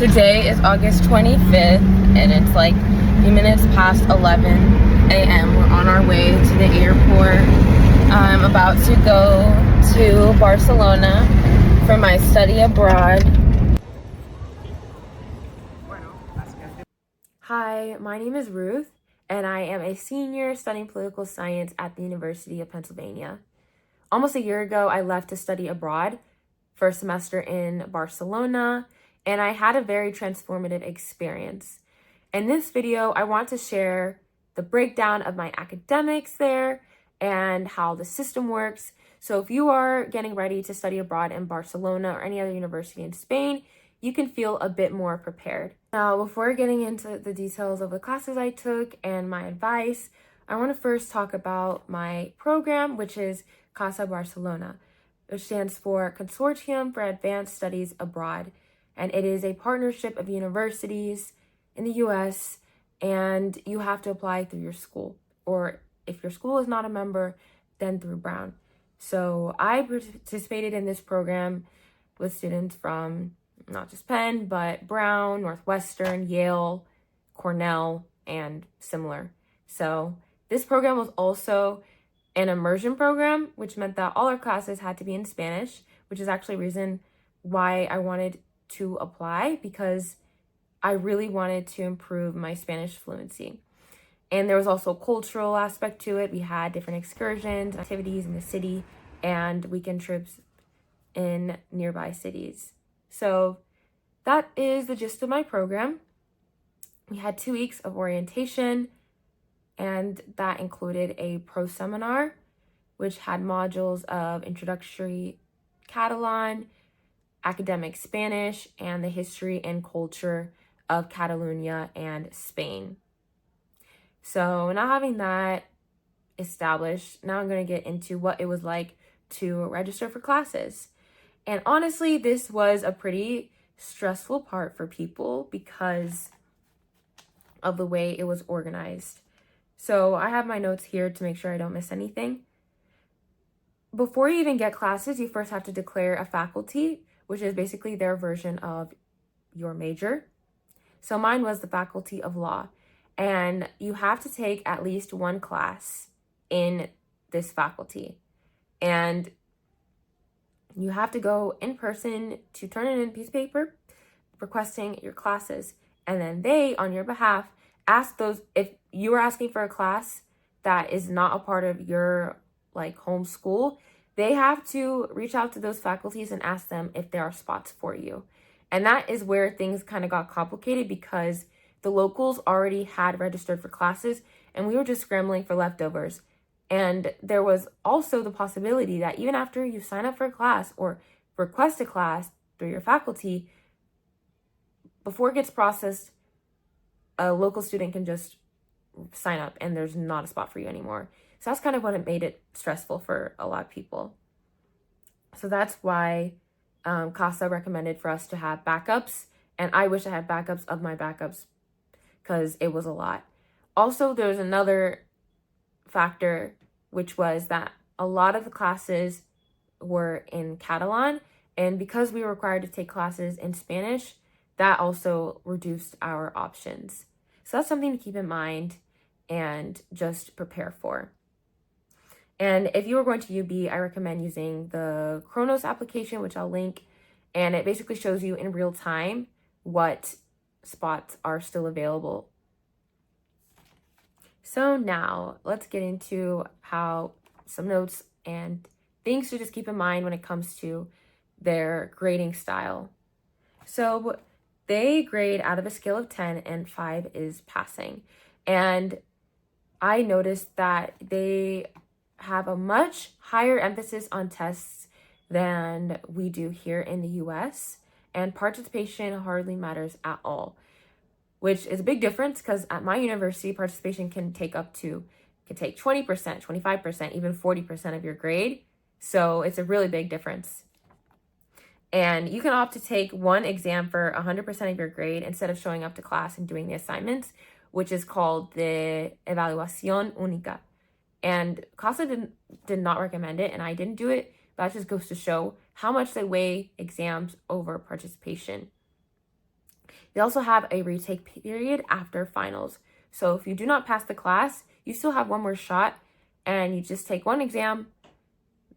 Today is August 25th, and it's like a few minutes past 11 a.m. We're on our way to the airport. I'm about to go to Barcelona for my study abroad. Hi, my name is Ruth, and I am a senior studying political science at the University of Pennsylvania. Almost a year ago, I left to study abroad for a semester in Barcelona, and I had a very transformative experience. In this video, I want to share the breakdown of my academics there and how the system works. So if you are getting ready to study abroad in Barcelona or any other university in Spain, you can feel a bit more prepared. Now, before getting into the details of the classes I took and my advice, I want to first talk about my program, which is Casa Barcelona, which stands for Consortium for Advanced Studies Abroad. And it is a partnership of universities in the US, and you have to apply through your school. Or if your school is not a member, then through Brown. So I participated in this program with students from not just Penn, but Brown, Northwestern, Yale, Cornell, and similar. So this program was also an immersion program, which meant that all our classes had to be in Spanish, which is actually a reason why I wanted to apply, because I really wanted to improve my Spanish fluency. And there was also a cultural aspect to it. We had different excursions, activities in the city, and weekend trips in nearby cities. So that is the gist of my program. We had 2 weeks of orientation, and that included a pro seminar, which had modules of introductory Catalan, academic Spanish, and the history and culture of Catalonia and Spain. So now having that established, now I'm going to get into what it was like to register for classes. And honestly, this was a pretty stressful part for people because of the way it was organized. So I have my notes here to make sure I don't miss anything. Before you even get classes, you first have to declare a faculty, which is basically their version of your major. So mine was the Faculty of Law, and you have to take at least one class in this faculty. And you have to go in person to turn in a piece of paper requesting your classes. And then they, on your behalf, ask those, if you are asking for a class that is not a part of your home school, they have to reach out to those faculties and ask them if there are spots for you. And that is where things kind of got complicated, because the locals already had registered for classes and we were just scrambling for leftovers. And there was also the possibility that even after you sign up for a class or request a class through your faculty, before it gets processed, a local student can just sign up and there's not a spot for you anymore. So that's kind of what made it stressful for a lot of people. So that's why CASA recommended for us to have backups. And I wish I had backups of my backups because it was a lot. Also, there's another factor, which was that a lot of the classes were in Catalan. And because we were required to take classes in Spanish, that also reduced our options. So that's something to keep in mind and just prepare for. And if you are going to UB, I recommend using the Chronos application, which I'll link. And it basically shows you in real time what spots are still available. So now let's get into how some notes and things to just keep in mind when it comes to their grading style. So they grade out of a scale of 10, and 5 is passing. And I noticed that they have a much higher emphasis on tests than we do here in the US, and participation hardly matters at all, which is a big difference because at my university, participation can take 20%, 25%, even 40% of your grade. So it's a really big difference. And you can opt to take one exam for 100% of your grade instead of showing up to class and doing the assignments, which is called the Evaluación Única. And CASA did not recommend it, and I didn't do it, but that just goes to show how much they weigh exams over participation. They also have a retake period after finals. So if you do not pass the class, you still have one more shot, and you just take one exam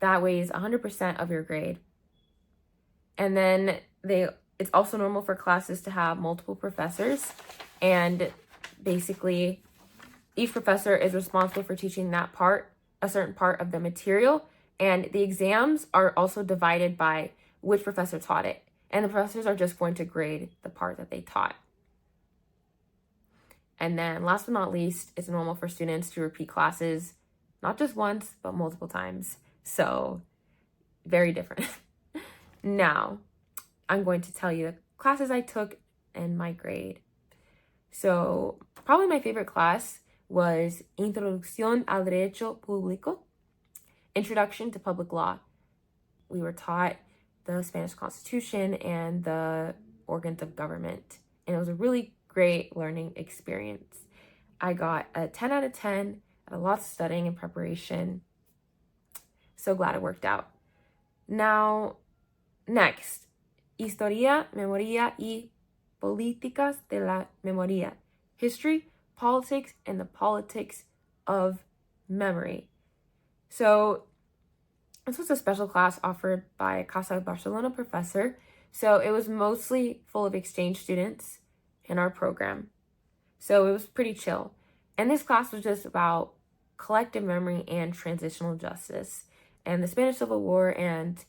that weighs 100% of your grade. And then it's also normal for classes to have multiple professors, and basically each professor is responsible for teaching a certain part of the material, and the exams are also divided by which professor taught it. And the professors are just going to grade the part that they taught. And then last but not least, it's normal for students to repeat classes, not just once, but multiple times. So very different. Now, I'm going to tell you the classes I took and my grade. So probably my favorite class was Introducción al Derecho Público, Introduction to Public Law. We were taught the Spanish Constitution and the organs of government, and it was a really great learning experience. I got a 10 out of 10, a lot of studying and preparation. So glad it worked out. Now, next, Historia, Memoria y Políticas de la Memoria. History, politics, and the politics of memory. So this was a special class offered by a Casa de Barcelona professor. So it was mostly full of exchange students in our program. So it was pretty chill. And this class was just about collective memory and transitional justice. And the Spanish Civil War and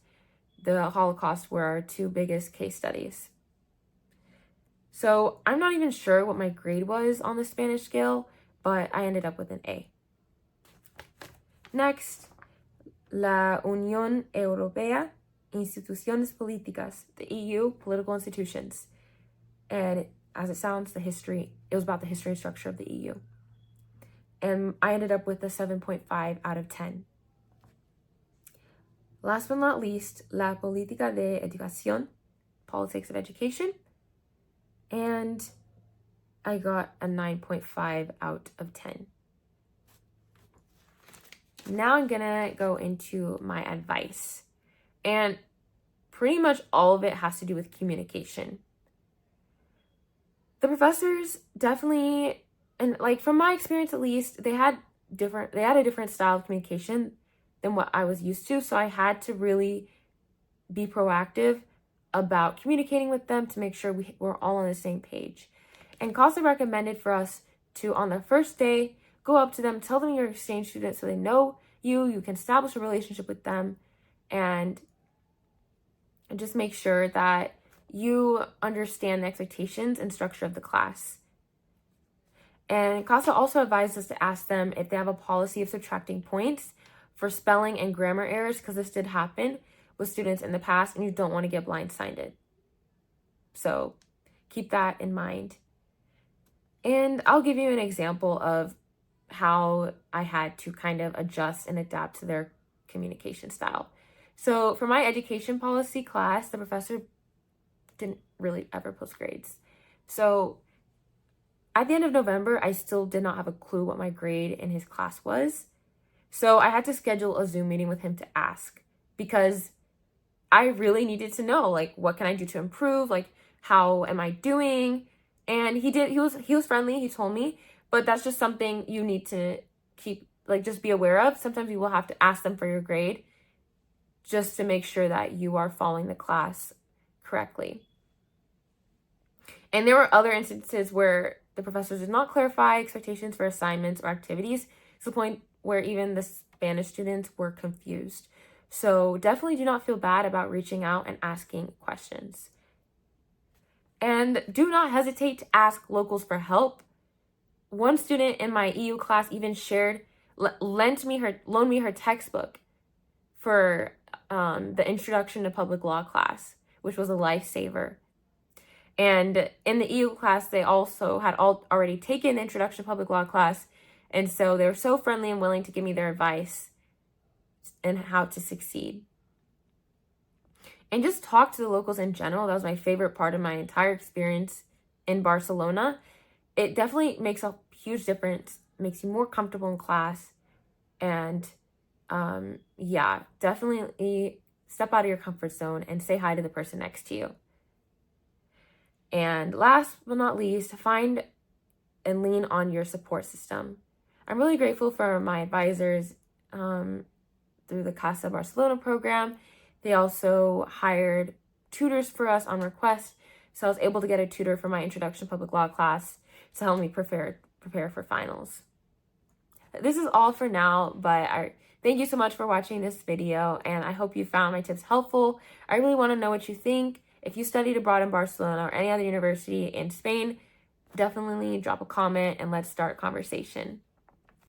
the Holocaust were our two biggest case studies. So I'm not even sure what my grade was on the Spanish scale, but I ended up with an A. Next, La Unión Europea, Instituciones Políticas, the EU, political institutions. And as it sounds, it was about the history and structure of the EU. And I ended up with a 7.5 out of 10. Last but not least, La Política de Educación, politics of education. And I got a 9.5 out of 10. Now I'm gonna go into my advice. And pretty much all of it has to do with communication. The professors definitely, and like from my experience at least, they had a different style of communication than what I was used to. So I had to really be proactive about communicating with them to make sure we're all on the same page. And Casa recommended for us to, on the first day, go up to them, tell them you're an exchange student so they know you can establish a relationship with them, and just make sure that you understand the expectations and structure of the class. And Casa also advised us to ask them if they have a policy of subtracting points for spelling and grammar errors, because this did happen with students in the past and you don't want to get blindsided. So keep that in mind. And I'll give you an example of how I had to kind of adjust and adapt to their communication style. So for my education policy class, the professor didn't really ever post grades. So at the end of November, I still did not have a clue what my grade in his class was. So I had to schedule a Zoom meeting with him to ask, because I really needed to know, like, what can I do to improve? Like, how am I doing? And he was friendly, he told me, but that's just something you need to keep, like, just be aware of. Sometimes you will have to ask them for your grade just to make sure that you are following the class correctly. And there were other instances where the professors did not clarify expectations for assignments or activities to the point where even the Spanish students were confused. So definitely do not feel bad about reaching out and asking questions. And do not hesitate to ask locals for help. One student in my EU class even loaned me her textbook for the Introduction to Public Law class, which was a lifesaver. And in the EU class, they also had already taken the Introduction to Public Law class, and so they were so friendly and willing to give me their advice and how to succeed. And just talk to the locals in general. That was my favorite part of my entire experience in Barcelona. It definitely makes a huge difference, makes you more comfortable in class, and definitely step out of your comfort zone and say hi to the person next to you. And last but not least, find and lean on your support system. I'm really grateful for my advisors through the Casa Barcelona program. They also hired tutors for us on request, so I was able to get a tutor for my Introduction to Public Law class to help me prepare for finals. This is all for now, but thank you so much for watching this video, and I hope you found my tips helpful. I really want to know what you think. If you studied abroad in Barcelona or any other university in Spain, definitely drop a comment and let's start a conversation.